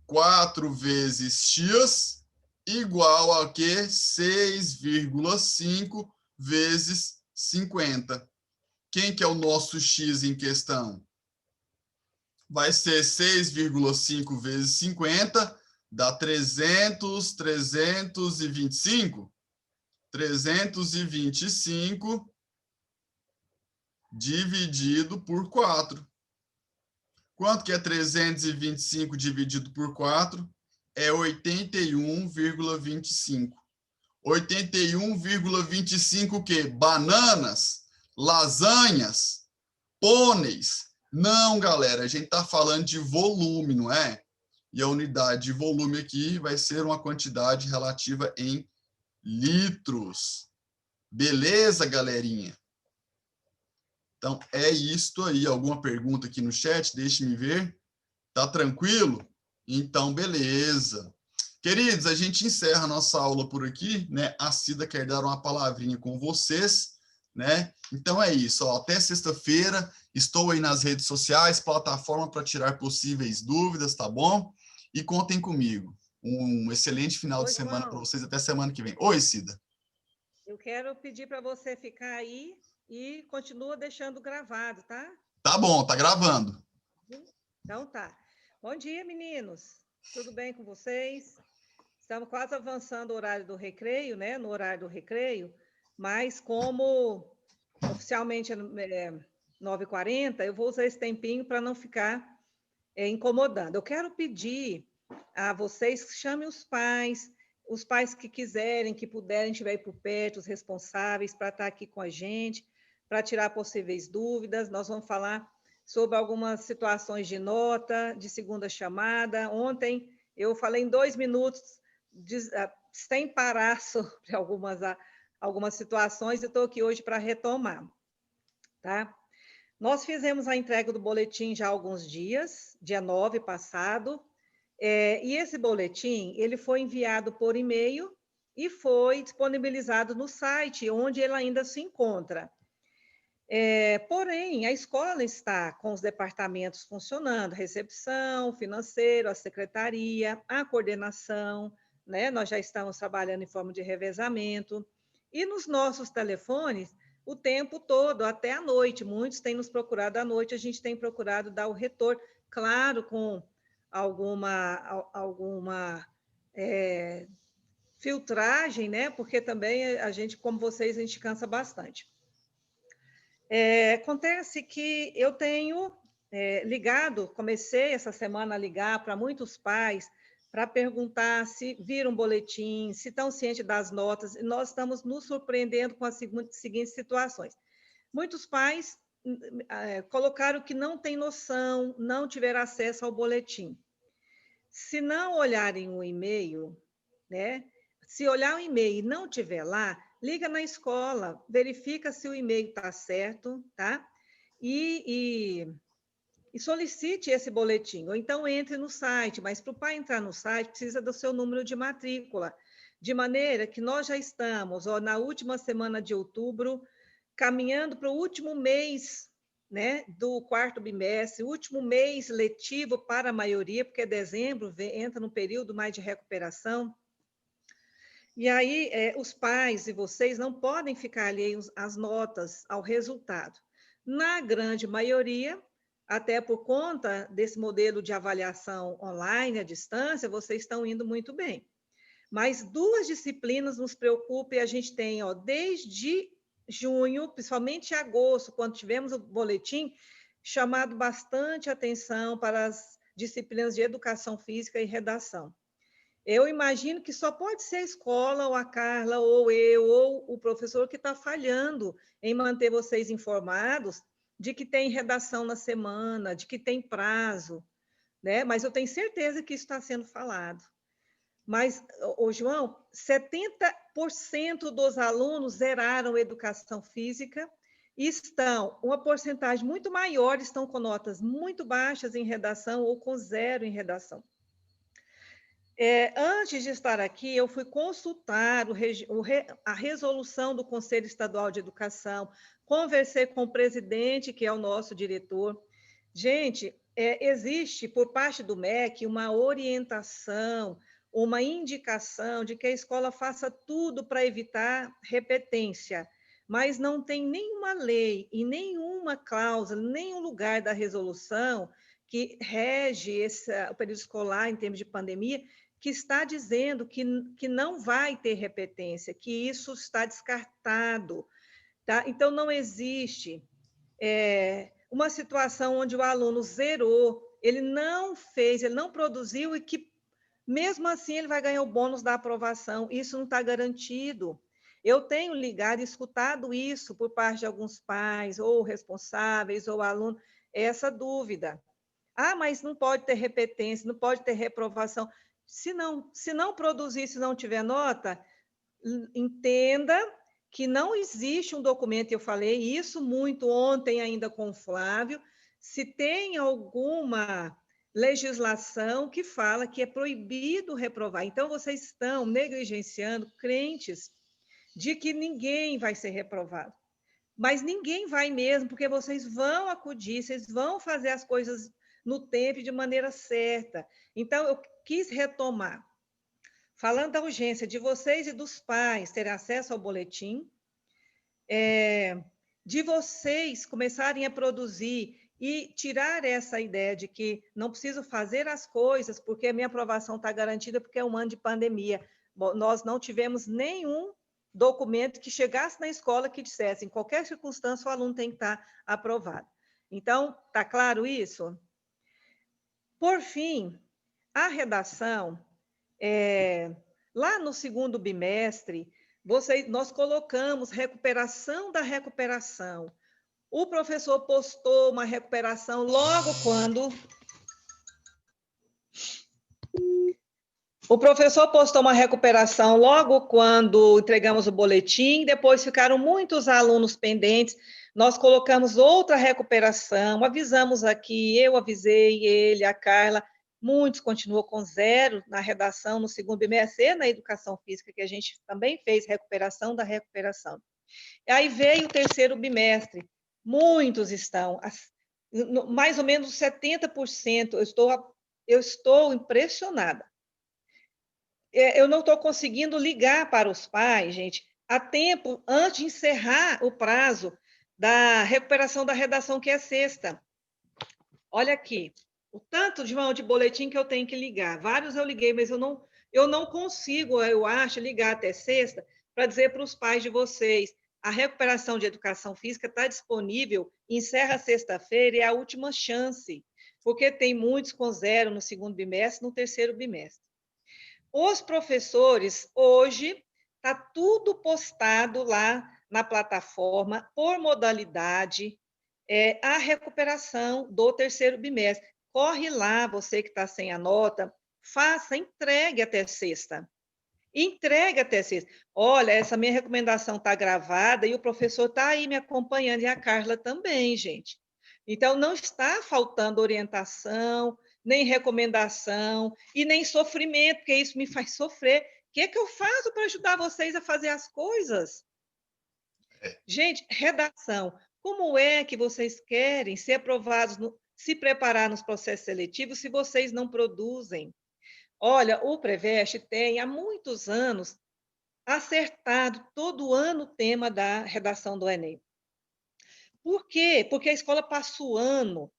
4 vezes X igual a quê? 6,5 vezes 50. Quem que é o nosso X em questão? Vai ser 6,5 vezes 50, dá 300, 325. 325 dividido por 4. Quanto que é 325 dividido por 4? É 81,25. 81,25 o quê? Bananas, lasanhas, pôneis. Não, galera, a gente está falando de volume, não é? E a unidade de volume aqui vai ser uma quantidade relativa em litros. Beleza, galerinha? Então, é isto aí. Alguma pergunta aqui no chat? Deixe-me ver. Tá tranquilo? Então, beleza. Queridos, a gente encerra a nossa aula por aqui, né? A Cida quer dar uma palavrinha com vocês, né? Então é isso, ó. Até sexta-feira. Estou aí nas redes sociais, plataforma para tirar possíveis dúvidas, tá bom? E contem comigo. Um excelente final de semana para vocês. Até semana que vem. Oi, Cida. Eu quero pedir para você ficar aí e continua deixando gravado, tá? Tá bom, tá gravando. Então tá. Bom dia, meninos. Tudo bem com vocês? estamos quase avançando o horário do recreio, né? No horário do recreio, mas como oficialmente é 9h40, eu vou usar esse tempinho para não ficar incomodando. Eu quero pedir a vocês que chamem os pais que quiserem, que puderem, estiver aí por perto, os responsáveis, para estar aqui com a gente, para tirar possíveis dúvidas. Nós vamos falar sobre algumas situações de nota, de segunda chamada. Ontem eu falei em 2 minutos, sem parar sobre algumas situações, e estou aqui hoje para retomar, tá? Nós fizemos a entrega do boletim já há alguns dias, dia 9 passado, e esse boletim ele foi enviado por e-mail e foi disponibilizado no site, onde ele ainda se encontra. Porém, a escola está com os departamentos funcionando, recepção, financeiro, a secretaria, a coordenação, né? Nós já estamos trabalhando em forma de revezamento, e nos nossos telefones, o tempo todo, até à noite. Muitos têm nos procurado à noite, a gente tem procurado dar o retorno, claro, com alguma filtragem, né? Porque também a gente, como vocês, a gente cansa bastante. Acontece que eu tenho ligado, comecei essa semana a ligar para muitos pais para perguntar se viram boletim, se estão cientes das notas, e nós estamos nos surpreendendo com as seguintes situações. Muitos pais colocaram que não têm noção, não tiveram acesso ao boletim. Se não olharem o e-mail, né? Se olhar o e-mail e não tiver lá, liga na escola, verifica se o e-mail está certo, tá? E solicite esse boletim, ou então entre no site, mas para o pai entrar no site, precisa do seu número de matrícula, de maneira que nós já estamos, na última semana de outubro, caminhando para o último mês, né, do 4º bimestre, último mês letivo para a maioria, porque dezembro entra no período mais de recuperação. E aí, os pais e vocês não podem ficar alheios às notas, ao resultado. Na grande maioria, até por conta desse modelo de avaliação online, à distância, vocês estão indo muito bem. Mas 2 disciplinas nos preocupam, e a gente tem, desde junho, principalmente em agosto, quando tivemos o boletim, chamado bastante atenção para as disciplinas de educação física e redação. Eu imagino que só pode ser a escola, ou a Carla, ou eu, ou o professor que está falhando em manter vocês informados de que tem redação na semana, de que tem prazo, né? Mas eu tenho certeza que isso está sendo falado. Mas, João, 70% dos alunos zeraram educação física e uma porcentagem muito maior estão com notas muito baixas em redação ou com 0 em redação. Antes de estar aqui, eu fui consultar a resolução do Conselho Estadual de Educação, conversei com o presidente, que é o nosso diretor. Gente, existe, por parte do MEC, uma orientação, uma indicação de que a escola faça tudo para evitar repetência, mas não tem nenhuma lei e nenhuma cláusula, nenhum lugar da resolução que rege o período escolar em termos de pandemia, que está dizendo que não vai ter repetência, que isso está descartado, tá? Então, não existe uma situação onde o aluno zerou, ele não fez, ele não produziu, e que, mesmo assim, ele vai ganhar o bônus da aprovação. Isso não está garantido. Eu tenho ligado e escutado isso por parte de alguns pais, ou responsáveis, ou alunos, essa dúvida. Mas não pode ter repetência, não pode ter reprovação. Se não produzir, se não tiver nota, entenda que não existe um documento, eu falei isso muito ontem ainda com o Flávio, se tem alguma legislação que fala que é proibido reprovar. Então, vocês estão negligenciando, crentes, de que ninguém vai ser reprovado. Mas ninguém vai mesmo, porque vocês vão acudir, vocês vão fazer as coisas no tempo e de maneira certa. Então, eu quis retomar, falando da urgência de vocês e dos pais terem acesso ao boletim, de vocês começarem a produzir e tirar essa ideia de que não preciso fazer as coisas porque a minha aprovação está garantida porque é um ano de pandemia. Bom, nós não tivemos nenhum documento que chegasse na escola que dissesse, em qualquer circunstância, o aluno tem que estar aprovado. Então, está claro isso? Por fim, a redação, lá no segundo bimestre, nós colocamos recuperação da recuperação. O professor postou uma recuperação logo quando... O professor postou uma recuperação logo quando entregamos o boletim, depois ficaram muitos alunos pendentes, nós colocamos outra recuperação, avisamos aqui, eu avisei ele, a Carla, muitos continuou com 0 na redação no segundo bimestre e na educação física, que a gente também fez recuperação da recuperação. Aí veio o terceiro bimestre, muitos estão, mais ou menos 70%, eu estou impressionada. Eu não estou conseguindo ligar para os pais, gente, a tempo, antes de encerrar o prazo da recuperação da redação, que é sexta. Olha aqui, o tanto de boletim que eu tenho que ligar. Vários eu liguei, mas eu não consigo, eu acho, ligar até sexta para dizer para os pais de vocês, a recuperação de educação física está disponível, encerra sexta-feira, é a última chance, porque tem muitos com 0 no segundo bimestre, no terceiro bimestre. Os professores, hoje, está tudo postado lá na plataforma, por modalidade, a recuperação do terceiro bimestre. Corre lá, você que está sem a nota, faça, entregue até sexta. Entregue até sexta. Olha, essa minha recomendação está gravada e o professor está aí me acompanhando, e a Carla também, gente. Então, não está faltando orientação, nem recomendação e nem sofrimento, porque isso me faz sofrer. O que é que eu faço para ajudar vocês a fazer as coisas? Gente, redação. Como é que vocês querem ser aprovados, se preparar nos processos seletivos se vocês não produzem? Olha, o Preveste tem, há muitos anos, acertado todo ano o tema da redação do Enem. Por quê? Porque a escola passa o ano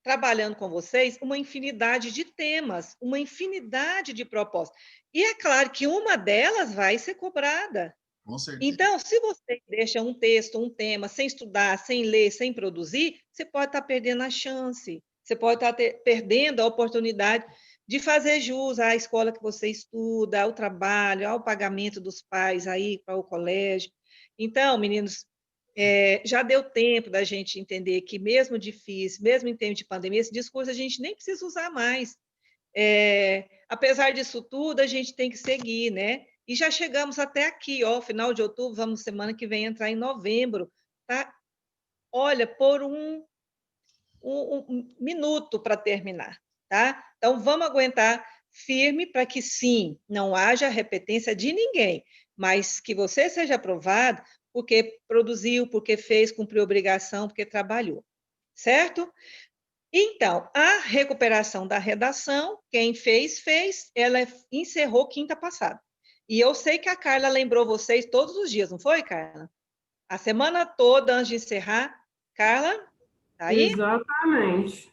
trabalhando com vocês uma infinidade de temas, uma infinidade de propostas. E é claro que uma delas vai ser cobrada. Com certeza. Então, se você deixa um texto, um tema, sem estudar, sem ler, sem produzir, você pode estar perdendo a chance, você pode estar perdendo a oportunidade de fazer jus à escola que você estuda, ao trabalho, ao pagamento dos pais aí para o colégio. Então, meninos, já deu tempo da gente entender que, mesmo difícil, mesmo em tempo de pandemia, esse discurso a gente nem precisa usar mais. Apesar disso tudo, a gente tem que seguir, né? E já chegamos até aqui, ó, final de outubro, vamos semana que vem entrar em novembro, tá? Olha, por um minuto para terminar, tá? Então, vamos aguentar firme para que, sim, não haja repetência de ninguém, mas que você seja aprovado porque produziu, porque fez, cumpriu obrigação, porque trabalhou, certo? Então, a recuperação da redação, quem fez, ela encerrou quinta passada. E eu sei que a Carla lembrou vocês todos os dias, não foi, Carla? A semana toda, antes de encerrar. Carla, tá aí? Exatamente.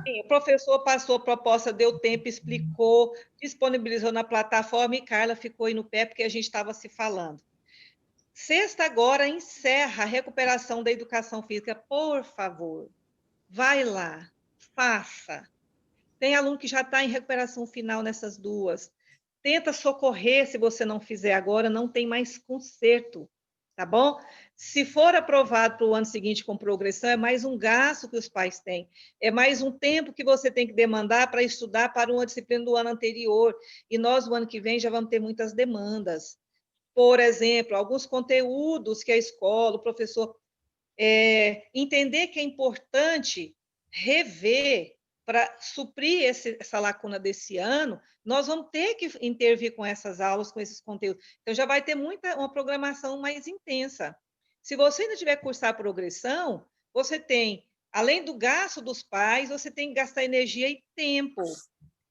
Sim, o professor passou a proposta, deu tempo, explicou, disponibilizou na plataforma e Carla ficou aí no pé porque a gente estava se falando. Sexta agora encerra a recuperação da educação física. Por favor, vai lá, faça. Tem aluno que já está em recuperação final nessas duas. Tenta socorrer, se você não fizer agora, não tem mais conserto, tá bom? Se for aprovado para o ano seguinte com progressão, é mais um gasto que os pais têm, é mais um tempo que você tem que demandar para estudar para uma disciplina do ano anterior, e nós, no ano que vem, já vamos ter muitas demandas. Por exemplo, alguns conteúdos que a escola, o professor, entender que é importante rever para suprir essa lacuna desse ano, nós vamos ter que intervir com essas aulas, com esses conteúdos. Então, já vai ter uma programação mais intensa. Se você ainda tiver que cursar progressão, você tem, além do gasto dos pais, você tem que gastar energia e tempo.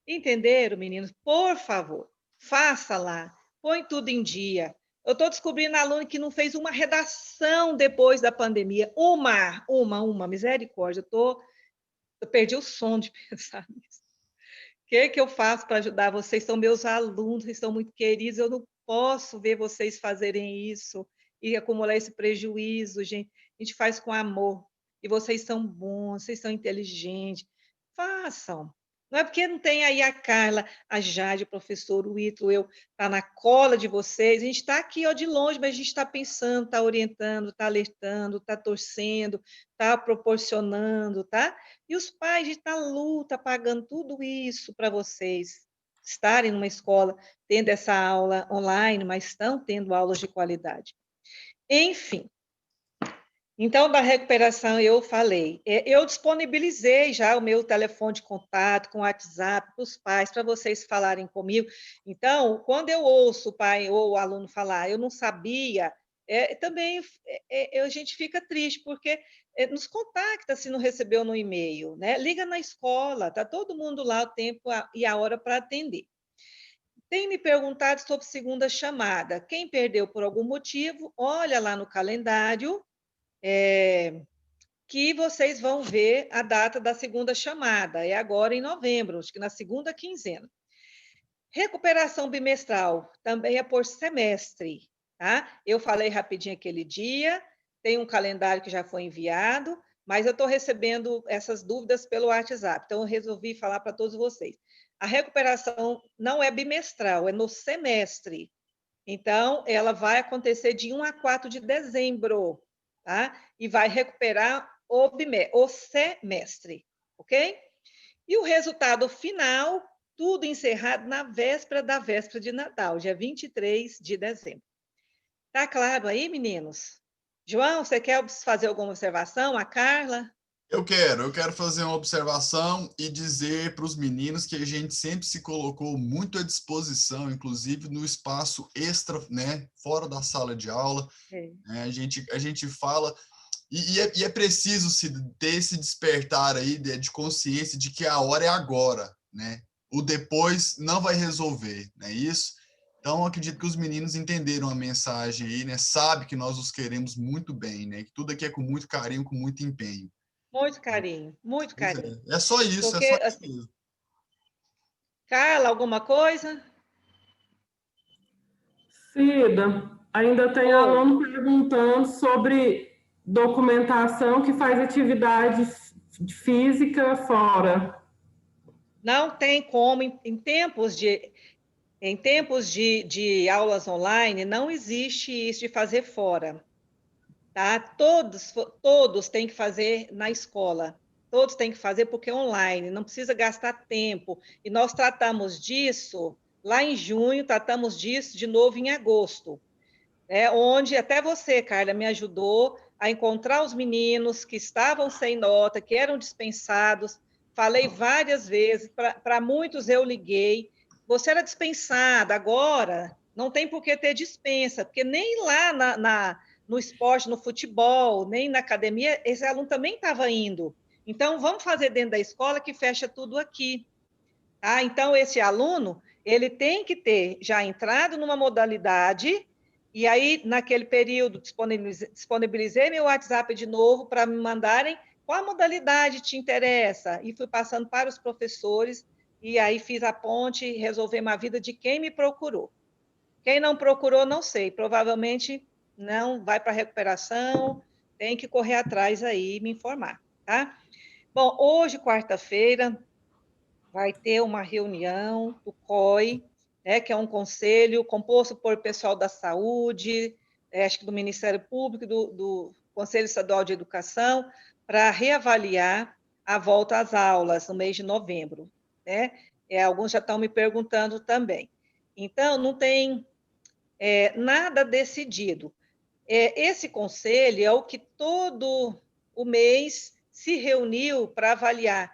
Entenderam, meninos? Por favor, faça lá, põe tudo em dia. Eu estou descobrindo aluno que não fez uma redação depois da pandemia. Uma, misericórdia. Eu perdi o som de pensar nisso. O que eu faço para ajudar vocês? São meus alunos, vocês são muito queridos, eu não posso ver vocês fazerem isso e acumular esse prejuízo, gente. A gente faz com amor. E vocês são bons, vocês são inteligentes. Façam. Não é porque não tem aí a Carla, a Jade, o professor, o Ítalo, eu, está na cola de vocês. A gente está aqui ó, de longe, mas a gente está pensando, está orientando, está alertando, está torcendo, está proporcionando, tá? E os pais estão na luta, pagando tudo isso para vocês estarem numa escola, tendo essa aula online, mas estão tendo aulas de qualidade. Enfim, então, da recuperação, eu falei. Eu disponibilizei já o meu telefone de contato com o WhatsApp para os pais, para vocês falarem comigo. Então, quando eu ouço o pai ou o aluno falar, eu não sabia, também a gente fica triste, porque nos contacta se não recebeu no e-mail, né? Liga na escola, está todo mundo lá o tempo e a hora para atender. Tem me perguntado sobre segunda chamada. Quem perdeu por algum motivo, olha lá no calendário, que vocês vão ver a data da segunda chamada, é agora em novembro, acho que na segunda quinzena. Recuperação bimestral também é por semestre, tá? Eu falei rapidinho aquele dia, tem um calendário que já foi enviado, mas eu estou recebendo essas dúvidas pelo WhatsApp, então eu resolvi falar para todos vocês. A recuperação não é bimestral, é no semestre. Então, ela vai acontecer de 1 a 4 de dezembro, tá? E vai recuperar o semestre, ok? E o resultado final, tudo encerrado na véspera da véspera de Natal, dia 23 de dezembro. Tá claro aí, meninos? João, você quer fazer alguma observação? A Carla? Eu quero fazer uma observação e dizer para os meninos que a gente sempre se colocou muito à disposição, inclusive no espaço extra, né, fora da sala de aula. Né, a gente fala, e é preciso ter esse despertar aí de consciência de que a hora é agora, né? O depois não vai resolver, não é isso? Então, acredito que os meninos entenderam a mensagem aí, né? Sabe que nós os queremos muito bem, né? Que tudo aqui é com muito carinho, com muito empenho. Muito carinho, muito Pois carinho. é só isso, é Porque, só isso assim, mesmo. Carla, alguma coisa? Cida, ainda tem Oi. aluno perguntando sobre documentação que faz atividade física fora. Não tem como, em tempos de aulas online, não existe isso de fazer fora, tá? Todos têm que fazer na escola, todos têm que fazer porque é online, não precisa gastar tempo. E nós tratamos disso lá em junho, tratamos disso de novo em agosto, onde até você, Carla, me ajudou a encontrar os meninos que estavam sem nota, que eram dispensados. Falei várias vezes, para muitos eu liguei. Você era dispensada, agora não tem por que ter dispensa, porque nem lá no esporte, no futebol, nem na academia, esse aluno também estava indo. Então, vamos fazer dentro da escola que fecha tudo aqui. Tá? Então, esse aluno, ele tem que ter já entrado numa modalidade, e aí, naquele período, disponibilizei meu WhatsApp de novo para me mandarem qual modalidade te interessa, e fui passando para os professores, e aí fiz a ponte, resolvemos a vida de quem me procurou. Quem não procurou, não sei, provavelmente não vai para recuperação, tem que correr atrás aí e me informar, tá? Bom, hoje, quarta-feira, vai ter uma reunião do COI, né, que é um conselho composto por pessoal da saúde, acho que do Ministério Público, do Conselho Estadual de Educação, para reavaliar a volta às aulas no mês de novembro. Né? Alguns já estão me perguntando também. Então, não tem nada decidido. Esse conselho é o que todo o mês se reuniu para avaliar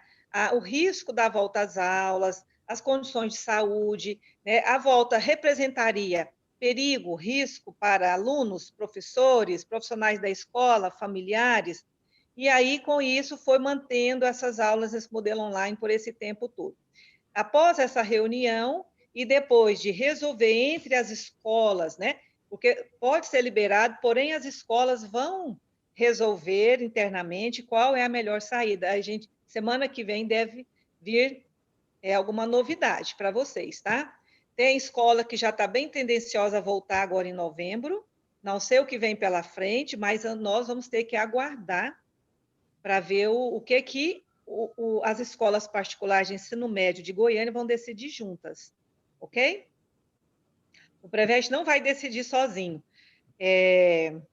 o risco da volta às aulas, as condições de saúde, né? A volta representaria perigo, risco para alunos, professores, profissionais da escola, familiares, e aí, com isso, foi mantendo essas aulas, esse modelo online por esse tempo todo. Após essa reunião, e depois de resolver entre as escolas, né, porque pode ser liberado, porém as escolas vão resolver internamente qual é a melhor saída. A gente, semana que vem, deve vir alguma novidade para vocês, tá? Tem escola que já está bem tendenciosa a voltar agora em novembro, não sei o que vem pela frente, mas nós vamos ter que aguardar para ver o que as escolas particulares de ensino médio de Goiânia vão decidir juntas, ok? O Preveste não vai decidir sozinho,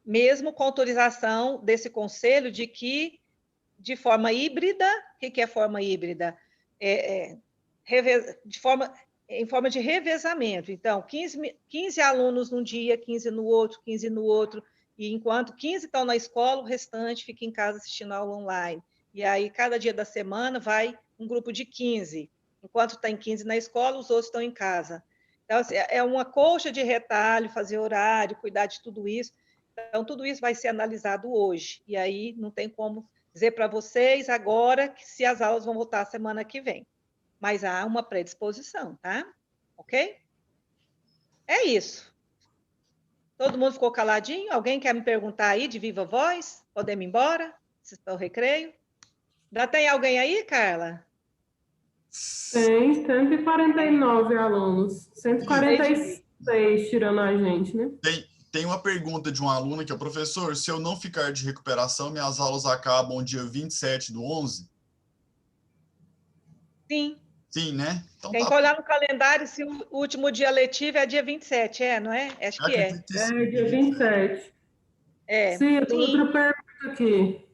mesmo com autorização desse conselho de que, de forma híbrida, o que é forma híbrida? Em forma de revezamento. Então, 15 alunos num dia, 15 no outro, 15 no outro, e enquanto 15 estão na escola, o restante fica em casa assistindo aula online. E aí, cada dia da semana, vai um grupo de 15. Enquanto tem 15 na escola, os outros estão em casa. Então, assim, é uma colcha de retalho, fazer horário, cuidar de tudo isso. Então, tudo isso vai ser analisado hoje. E aí, não tem como dizer para vocês agora que se as aulas vão voltar semana que vem. Mas há uma predisposição, tá? Ok? É isso. Todo mundo ficou caladinho? Alguém quer me perguntar aí de viva voz? Podemos ir embora? Vocês estão no recreio? Ainda tem alguém aí, Carla? Tem 149 alunos. 146 tirando a gente, né? Tem uma pergunta de um aluno que é: professor, se eu não ficar de recuperação, minhas aulas acabam dia 27/11? Sim. Sim, né? Então tem que olhar no calendário se o último dia letivo é dia 27, não é? Acho que é. É dia 27. Cida, sim. outra pergunta aqui.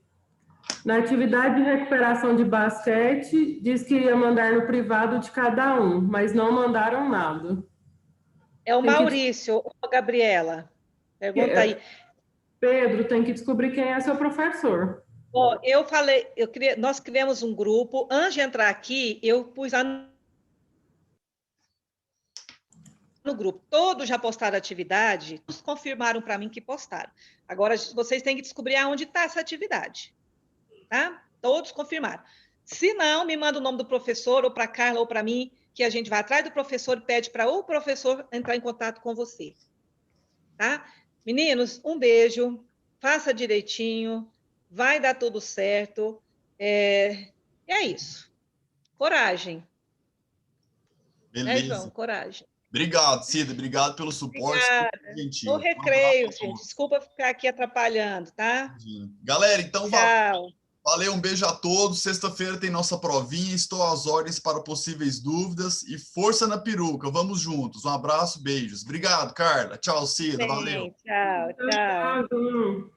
Na atividade de recuperação de basquete, diz que ia mandar no privado de cada um, mas não mandaram nada. É o Maurício, ou Gabriela. Pergunta aí. Pedro, tem que descobrir quem é seu professor. Eu falei, nós criamos um grupo. Antes de entrar aqui, eu pus lá no grupo. Todos já postaram atividade, todos confirmaram para mim que postaram. Agora, vocês têm que descobrir aonde está essa atividade. Tá? Todos confirmaram. Se não, me manda o nome do professor, ou para a Carla, ou para mim, que a gente vai atrás do professor e pede para o professor entrar em contato com você. Tá? Meninos, um beijo, faça direitinho, vai dar tudo certo. É isso. Coragem. Beleza. João? Coragem. Obrigado, Cida. Obrigado pelo suporte. No recreio, gente. Desculpa ficar aqui atrapalhando, tá? Galera, então tchau. Valeu, um beijo a todos. Sexta-feira tem nossa provinha. Estou às ordens para possíveis dúvidas. E força na peruca. Vamos juntos. Um abraço, beijos. Obrigado, Carla. Tchau, Cida. Valeu. Tchau.